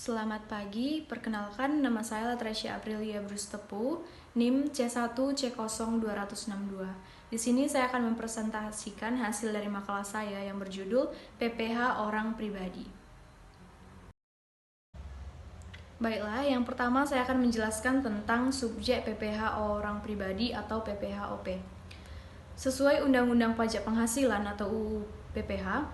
Selamat pagi, perkenalkan nama saya Latresya Aprilia Brustepu, NIM C1C0262. Di sini saya akan mempresentasikan hasil dari makalah saya yang berjudul PPH Orang Pribadi. Baiklah, yang pertama saya akan menjelaskan tentang subjek PPH Orang Pribadi atau PPH-OP. Sesuai Undang-Undang Pajak Penghasilan atau UU PPH,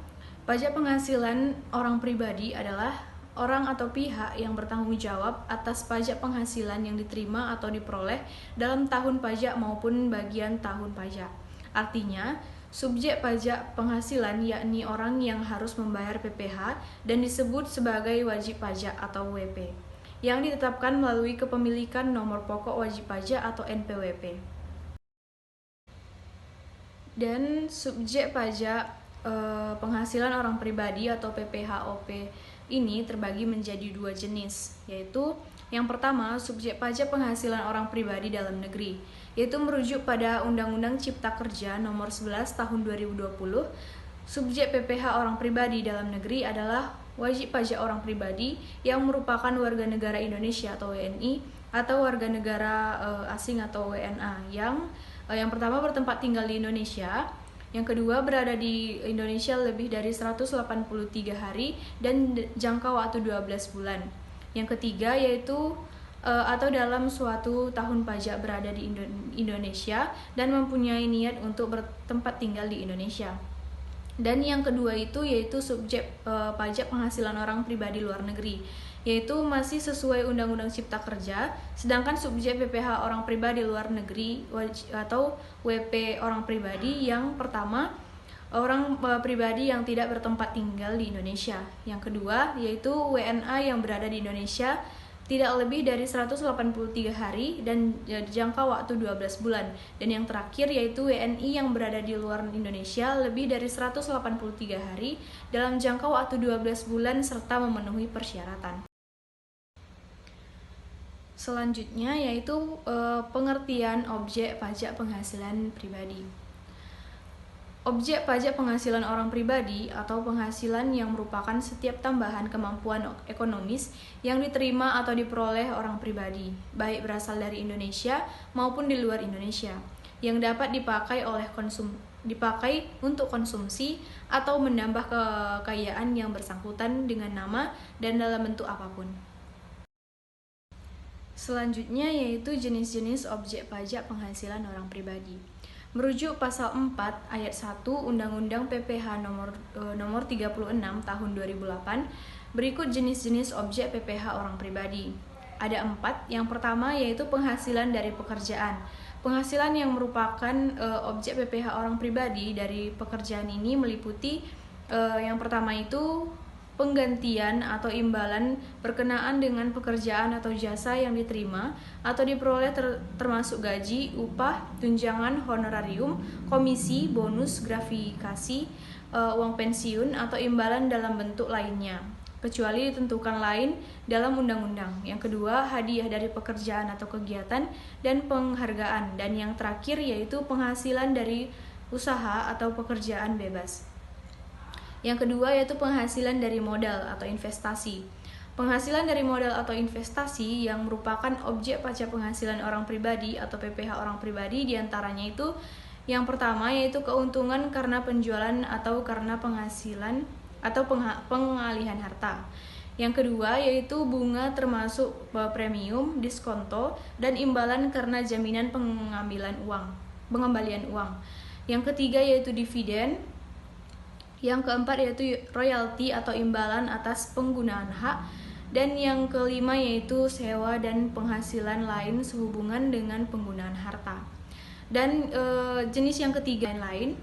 pajak penghasilan orang pribadi adalah orang atau pihak yang bertanggung jawab atas pajak penghasilan yang diterima atau diperoleh dalam tahun pajak maupun bagian tahun pajak. Artinya, subjek pajak penghasilan yakni orang yang harus membayar PPH dan disebut sebagai wajib pajak atau WP, yang ditetapkan melalui kepemilikan nomor pokok wajib pajak atau NPWP. Dan subjek pajak penghasilan orang pribadi atau PPH-OP ini terbagi menjadi dua jenis, yaitu yang pertama subjek pajak penghasilan orang pribadi dalam negeri, yaitu merujuk pada Undang-Undang Cipta Kerja Nomor 11 Tahun 2020. Subjek PPH orang pribadi dalam negeri adalah wajib pajak orang pribadi yang merupakan warga negara Indonesia atau WNI atau warga negara asing atau WNA yang pertama bertempat tinggal di Indonesia, yang kedua berada di Indonesia lebih dari 183 hari dan jangka waktu 12 bulan. Yang ketiga yaitu atau dalam suatu tahun pajak berada di Indonesia dan mempunyai niat untuk bertempat tinggal di Indonesia. Dan yang kedua itu yaitu subjek pajak penghasilan orang pribadi luar negeri, yaitu masih sesuai Undang-Undang Cipta Kerja, sedangkan subjek PPH orang pribadi luar negeri atau WP orang pribadi yang pertama orang pribadi yang tidak bertempat tinggal di Indonesia. Yang kedua yaitu WNA yang berada di Indonesia tidak lebih dari 183 hari dan jangka waktu 12 bulan. Dan yang terakhir yaitu WNI yang berada di luar Indonesia lebih dari 183 hari dalam jangka waktu 12 bulan serta memenuhi persyaratan. Selanjutnya yaitu pengertian objek pajak penghasilan pribadi. Objek pajak penghasilan orang pribadi atau penghasilan yang merupakan setiap tambahan kemampuan ekonomis yang diterima atau diperoleh orang pribadi, baik berasal dari Indonesia maupun di luar Indonesia, yang dapat dipakai untuk konsumsi atau menambah kekayaan yang bersangkutan dengan nama dan dalam bentuk apapun. Selanjutnya yaitu jenis-jenis objek pajak penghasilan orang pribadi. Merujuk pasal 4 ayat 1 Undang-Undang PPH nomor 36 tahun 2008, berikut jenis-jenis objek PPH orang pribadi. Ada 4. Yang pertama yaitu penghasilan dari pekerjaan. Penghasilan yang merupakan objek PPH orang pribadi dari pekerjaan ini meliputi yang pertama itu penggantian atau imbalan berkenaan dengan pekerjaan atau jasa yang diterima atau diperoleh termasuk gaji, upah, tunjangan, honorarium, komisi, bonus, gratifikasi, uang pensiun atau imbalan dalam bentuk lainnya, kecuali ditentukan lain dalam undang-undang. Yang kedua, hadiah dari pekerjaan atau kegiatan dan penghargaan. Dan yang terakhir yaitu penghasilan dari usaha atau pekerjaan bebas. Yang kedua yaitu penghasilan dari modal atau investasi. Penghasilan dari modal atau investasi yang merupakan objek pajak penghasilan orang pribadi atau PPH orang pribadi diantaranya itu yang pertama yaitu keuntungan karena penjualan atau karena penghasilan atau pengalihan harta. Yang kedua yaitu bunga termasuk premium, diskonto, dan imbalan karena jaminan pengembalian uang. Yang ketiga yaitu dividen. Yang keempat yaitu royalti atau imbalan atas penggunaan hak. Dan yang kelima yaitu sewa dan penghasilan lain sehubungan dengan penggunaan harta. Dan jenis yang ketiga lain.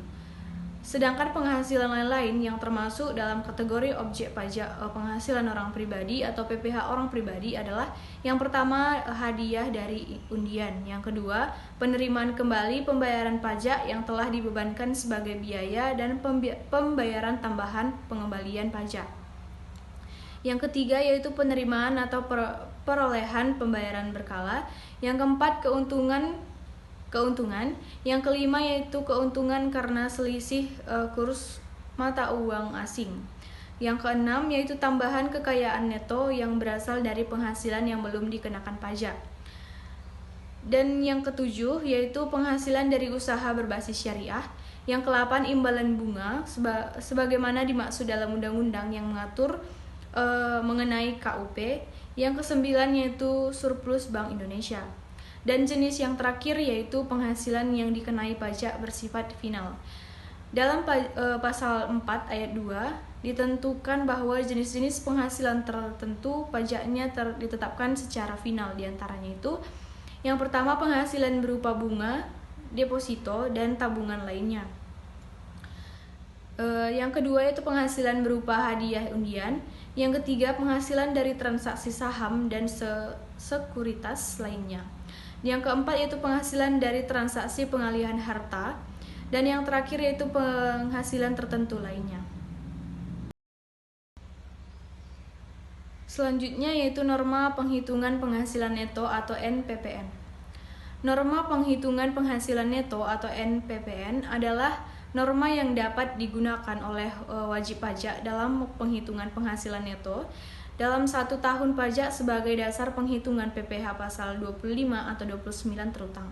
Sedangkan penghasilan lain-lain yang termasuk dalam kategori objek pajak penghasilan orang pribadi atau PPH orang pribadi adalah yang pertama hadiah dari undian, yang kedua penerimaan kembali pembayaran pajak yang telah dibebankan sebagai biaya dan pembayaran tambahan pengembalian pajak. Yang ketiga yaitu penerimaan atau perolehan pembayaran berkala, yang keempat keuntungan, yang kelima yaitu keuntungan karena selisih kurs mata uang asing, Yang keenam yaitu tambahan kekayaan neto yang berasal dari penghasilan yang belum dikenakan pajak. Dan yang ketujuh yaitu penghasilan dari usaha berbasis syariah. Yang ke-8 imbalan bunga sebagaimana dimaksud dalam undang-undang yang mengatur mengenai KUP. Yang ke-9 yaitu surplus Bank Indonesia. Dan jenis yang terakhir yaitu penghasilan yang dikenai pajak bersifat final. Dalam pasal 4 ayat 2 ditentukan bahwa jenis-jenis penghasilan tertentu pajaknya ditetapkan secara final. Diantaranya itu yang pertama penghasilan berupa bunga, deposito, dan tabungan lainnya. Yang kedua itu penghasilan berupa hadiah undian. Yang ketiga penghasilan dari transaksi saham dan sekuritas lainnya. Yang keempat yaitu penghasilan dari transaksi pengalihan harta. Dan yang terakhir yaitu penghasilan tertentu lainnya. Selanjutnya yaitu norma penghitungan penghasilan neto atau NPPN. Norma penghitungan penghasilan neto atau NPPN adalah norma yang dapat digunakan oleh wajib pajak dalam penghitungan penghasilan neto dalam 1 tahun pajak sebagai dasar penghitungan PPh pasal 25 atau 29 terutang.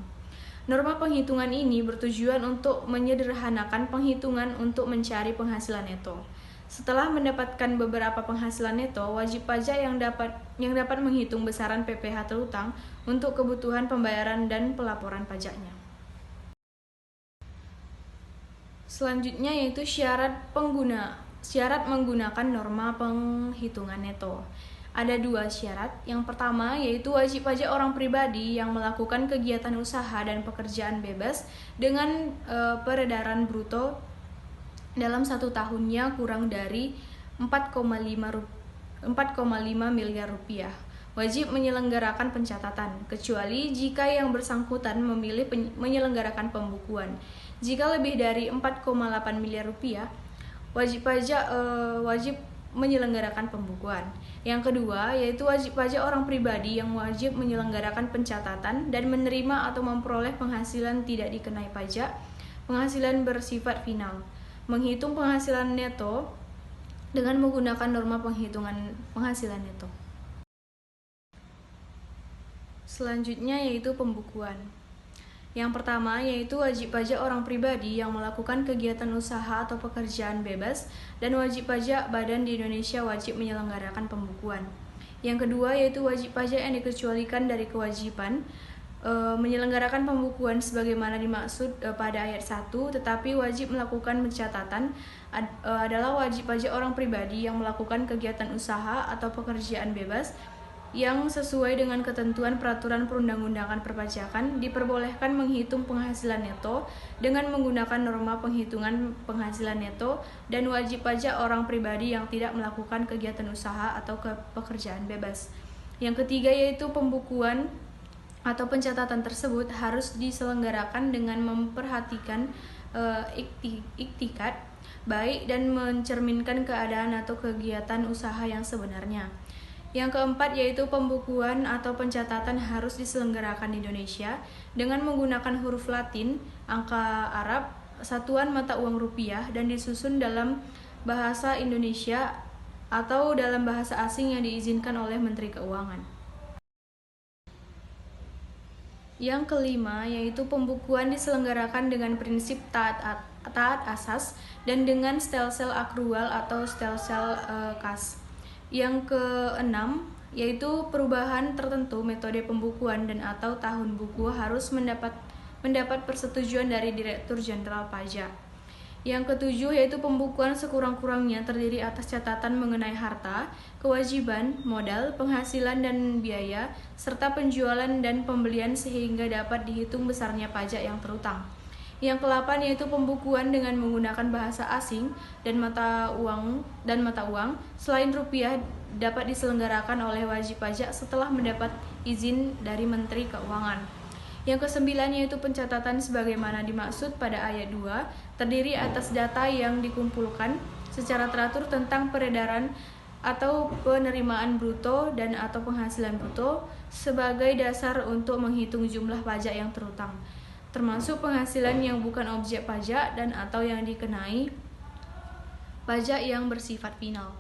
Norma penghitungan ini bertujuan untuk menyederhanakan penghitungan untuk mencari penghasilan neto. Setelah mendapatkan beberapa penghasilan neto, wajib pajak yang dapat menghitung besaran PPh terutang untuk kebutuhan pembayaran dan pelaporan pajaknya. Selanjutnya yaitu syarat menggunakan norma penghitungan neto. Ada 2 syarat. Yang pertama yaitu wajib pajak orang pribadi yang melakukan kegiatan usaha dan pekerjaan bebas dengan peredaran bruto dalam 1 tahunnya kurang dari 4,5 miliar rupiah. Wajib menyelenggarakan pencatatan, kecuali jika yang bersangkutan memilih menyelenggarakan pembukuan. Jika lebih dari 4,8 miliar rupiah, wajib pajak wajib menyelenggarakan pembukuan. Yang kedua yaitu wajib pajak orang pribadi yang wajib menyelenggarakan pencatatan dan menerima atau memperoleh penghasilan tidak dikenai pajak, penghasilan bersifat final. Menghitung penghasilan neto dengan menggunakan norma penghitungan penghasilan neto. Selanjutnya yaitu pembukuan. Yang pertama yaitu wajib pajak orang pribadi yang melakukan kegiatan usaha atau pekerjaan bebas dan wajib pajak badan di Indonesia wajib menyelenggarakan pembukuan. Yang kedua yaitu wajib pajak yang dikecualikan dari kewajiban menyelenggarakan pembukuan sebagaimana dimaksud pada ayat 1, tetapi wajib melakukan pencatatan adalah wajib pajak orang pribadi yang melakukan kegiatan usaha atau pekerjaan bebas yang sesuai dengan ketentuan peraturan perundang-undangan perpajakan diperbolehkan menghitung penghasilan neto dengan menggunakan norma penghitungan penghasilan neto dan wajib pajak orang pribadi yang tidak melakukan kegiatan usaha atau pekerjaan bebas. Yang ketiga yaitu pembukuan atau pencatatan tersebut harus diselenggarakan dengan memperhatikan iktikat baik dan mencerminkan keadaan atau kegiatan usaha yang sebenarnya. Yang keempat yaitu pembukuan atau pencatatan harus diselenggarakan di Indonesia dengan menggunakan huruf Latin, angka Arab, satuan mata uang rupiah dan disusun dalam bahasa Indonesia atau dalam bahasa asing yang diizinkan oleh Menteri Keuangan. Yang kelima yaitu pembukuan diselenggarakan dengan prinsip taat asas dan dengan stelsel akrual atau stelsel kas. Yang keenam yaitu perubahan tertentu metode pembukuan dan atau tahun buku harus mendapat persetujuan dari Direktur Jenderal Pajak. Yang ketujuh yaitu pembukuan sekurang-kurangnya terdiri atas catatan mengenai harta, kewajiban, modal, penghasilan dan biaya, serta penjualan dan pembelian sehingga dapat dihitung besarnya pajak yang terutang. Yang ke-8 yaitu pembukuan dengan menggunakan bahasa asing dan mata uang selain rupiah dapat diselenggarakan oleh wajib pajak setelah mendapat izin dari Menteri Keuangan. Yang ke-9 yaitu pencatatan sebagaimana dimaksud pada ayat 2, terdiri atas data yang dikumpulkan secara teratur tentang peredaran atau penerimaan bruto dan atau penghasilan bruto sebagai dasar untuk menghitung jumlah pajak yang terutang, termasuk penghasilan yang bukan objek pajak dan atau yang dikenai pajak yang bersifat final.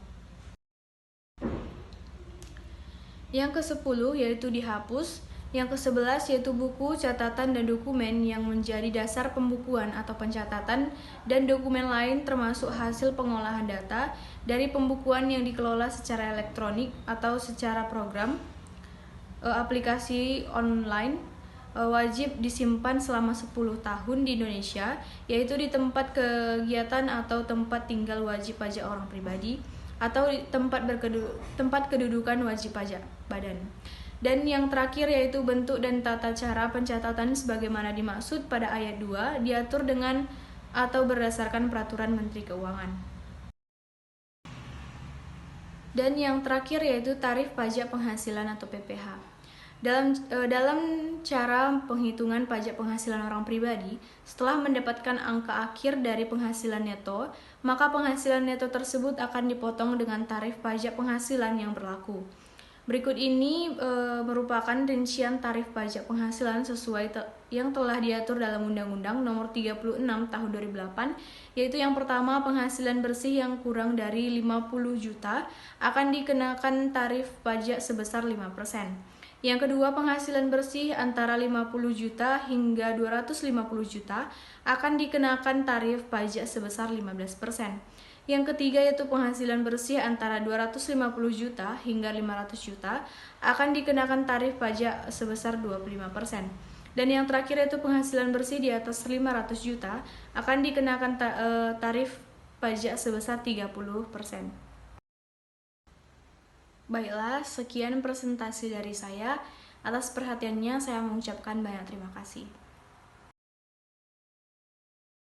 Yang ke-10 yaitu dihapus. Yang ke-11 yaitu buku, catatan, dan dokumen yang menjadi dasar pembukuan atau pencatatan dan dokumen lain termasuk hasil pengolahan data dari pembukuan yang dikelola secara elektronik atau secara program, aplikasi online, wajib disimpan selama 10 tahun di Indonesia, yaitu di tempat kegiatan atau tempat tinggal wajib pajak orang pribadi atau di tempat kedudukan wajib pajak badan. Dan yang terakhir yaitu bentuk dan tata cara pencatatan sebagaimana dimaksud pada ayat 2 diatur dengan atau berdasarkan peraturan Menteri Keuangan. Dan yang terakhir yaitu tarif pajak penghasilan atau PPh. Dalam cara penghitungan pajak penghasilan orang pribadi, setelah mendapatkan angka akhir dari penghasilan neto, maka penghasilan neto tersebut akan dipotong dengan tarif pajak penghasilan yang berlaku. Berikut ini merupakan rincian tarif pajak penghasilan sesuai yang telah diatur dalam Undang-Undang Nomor 36 Tahun 2008, yaitu yang pertama, penghasilan bersih yang kurang dari 50 juta akan dikenakan tarif pajak sebesar 5%. Yang kedua, penghasilan bersih antara 50 juta hingga 250 juta akan dikenakan tarif pajak sebesar 15%. Yang ketiga yaitu penghasilan bersih antara 250 juta hingga 500 juta akan dikenakan tarif pajak sebesar 25%. Dan yang terakhir yaitu penghasilan bersih di atas 500 juta akan dikenakan tarif pajak sebesar 30%. Baiklah, sekian presentasi dari saya. Atas perhatiannya, saya mengucapkan banyak terima kasih.